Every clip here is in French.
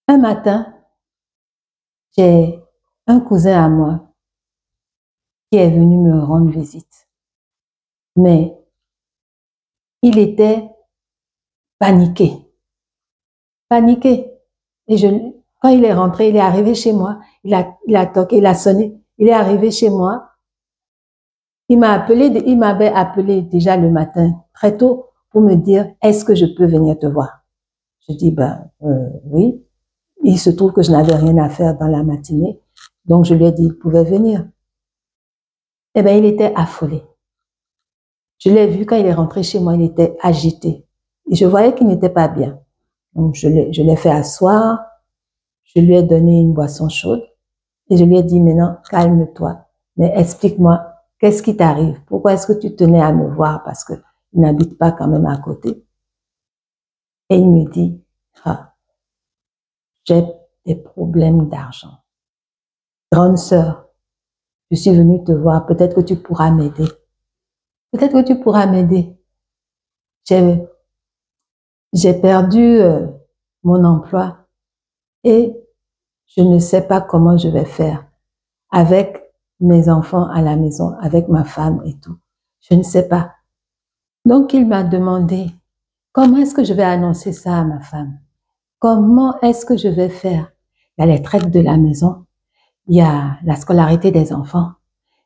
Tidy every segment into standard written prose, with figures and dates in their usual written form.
Un matin, j'ai un cousin à moi qui est venu me rendre visite. Mais il était paniqué, paniqué. Et quand il est rentré, il est arrivé chez moi, il a toqué, il a sonné, il est arrivé chez moi. Il m'avait appelé déjà le matin, très tôt, pour me dire, est-ce que je peux venir te voir? Je dis, oui. Il se trouve que je n'avais rien à faire dans la matinée. Donc, je lui ai dit, il pouvait venir. Eh bien, il était affolé. Je l'ai vu quand il est rentré chez moi, il était agité. Et je voyais qu'il n'était pas bien. Donc, je l'ai fait asseoir. Je lui ai donné une boisson chaude. Et je lui ai dit, maintenant, calme-toi. Mais explique-moi, qu'est-ce qui t'arrive? Pourquoi est-ce que tu tenais à me voir? Parce qu'il n'habite pas quand même à côté. Et il me dit, ah, j'ai des problèmes d'argent. Grande sœur, je suis venue te voir. Peut-être que tu pourras m'aider. Peut-être que tu pourras m'aider. J'ai perdu mon emploi et je ne sais pas comment je vais faire avec mes enfants à la maison, avec ma femme et tout. Je ne sais pas. Donc, il m'a demandé, comment est-ce que je vais annoncer ça à ma femme? Comment est-ce que je vais faire? Il y a les traites de la maison, il y a la scolarité des enfants,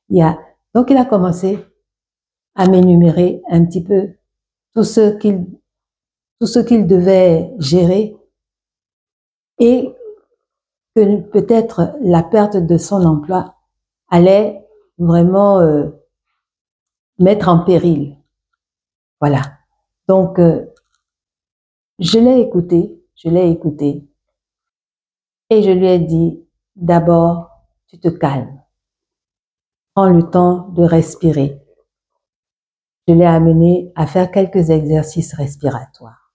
il y a... Donc, il a commencé à m'énumérer un petit peu tout ce qu'il devait gérer et que peut-être la perte de son emploi allait vraiment mettre en péril. Voilà. Donc, je l'ai écouté et je lui ai dit, d'abord, tu te calmes, prends le temps de respirer. Je l'ai amené à faire quelques exercices respiratoires.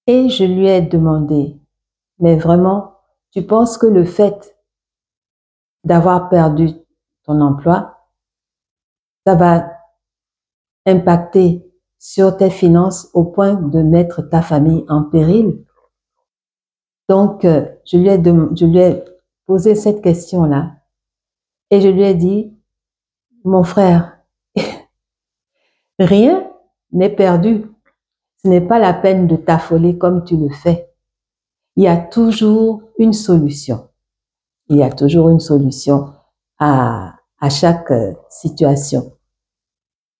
Et je lui ai demandé, mais vraiment, tu penses que le fait d'avoir perdu ton emploi, ça va impacter sur tes finances au point de mettre ta famille en péril? Donc, je lui ai posé cette question-là et je lui ai dit, mon frère, rien n'est perdu. Ce n'est pas la peine de t'affoler comme tu le fais. Il y a toujours une solution. Il y a toujours une solution à chaque situation.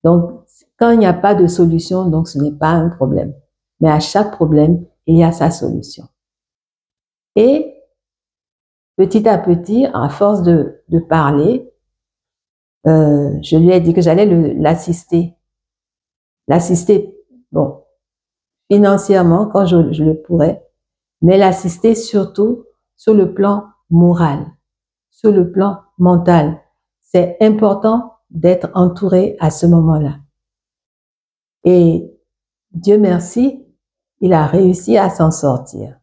Donc, quand il n'y a pas de solution, donc ce n'est pas un problème. Mais à chaque problème, il y a sa solution. Et petit à petit, à force de parler, je lui ai dit que j'allais l'assister. L'assister, bon, financièrement, quand je le pourrais, mais l'assister surtout sur le plan moral, sur le plan mental. C'est important d'être entouré à ce moment-là. Et Dieu merci, il a réussi à s'en sortir.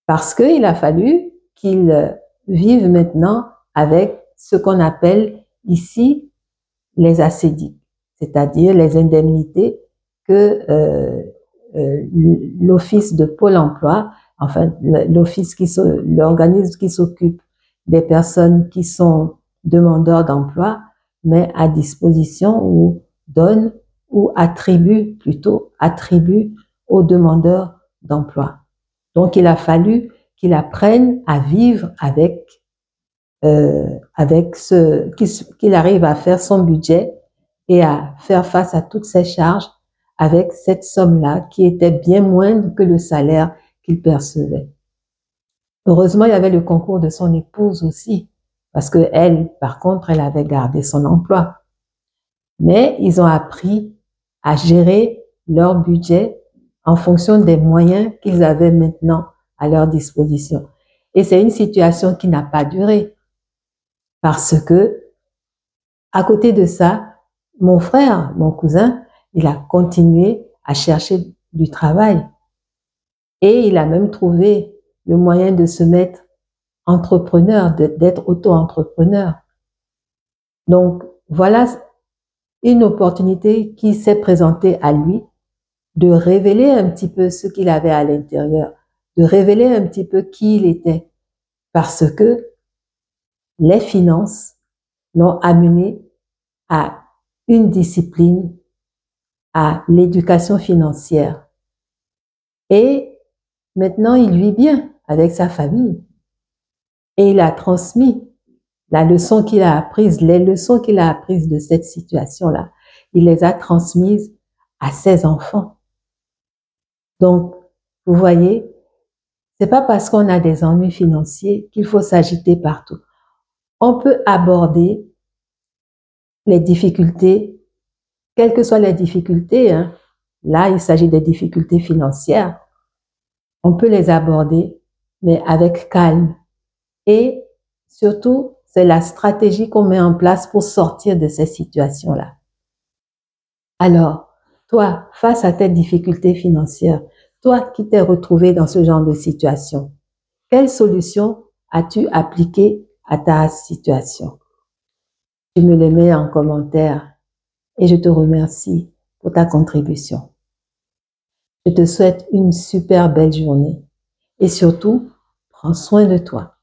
Parce qu'il a fallu qu'il vive maintenant avec ce qu'on appelle ici les assédiques, c'est-à-dire les indemnités que l'office de Pôle emploi, enfin l'organisme qui s'occupe des personnes qui sont demandeurs d'emploi, met à disposition ou donne ou attribue aux demandeurs d'emploi. Donc, il a fallu qu'il apprenne à vivre avec qu'il arrive à faire son budget et à faire face à toutes ses charges avec cette somme-là qui était bien moindre que le salaire qu'il percevait. Heureusement, il y avait le concours de son épouse aussi, parce que elle, par contre, elle avait gardé son emploi. Mais ils ont appris à gérer leur budget en fonction des moyens qu'ils avaient maintenant à leur disposition. Et c'est une situation qui n'a pas duré. Parce que, à côté de ça, mon frère, mon cousin, il a continué à chercher du travail. Et il a même trouvé le moyen de se mettre entrepreneur, d'être auto-entrepreneur. Donc, voilà une opportunité qui s'est présentée à lui de révéler un petit peu ce qu'il avait à l'intérieur de révéler un petit peu qui il était, parce que les finances l'ont amené à une discipline, à l'éducation financière. Et maintenant, il vit bien avec sa famille. Et il a transmis la leçon qu'il a apprise, les leçons qu'il a apprises de cette situation-là. Il les a transmises à ses enfants. Donc, vous voyez, c'est pas parce qu'on a des ennuis financiers qu'il faut s'agiter partout. On peut aborder les difficultés, quelles que soient les difficultés, hein. Là, il s'agit des difficultés financières. On peut les aborder, mais avec calme. Et surtout, c'est la stratégie qu'on met en place pour sortir de ces situations-là. Alors, toi, face à tes difficultés financières, toi qui t'es retrouvé dans ce genre de situation, quelle solution as-tu appliquée à ta situation? Tu me les mets en commentaire et je te remercie pour ta contribution. Je te souhaite une super belle journée et surtout, prends soin de toi.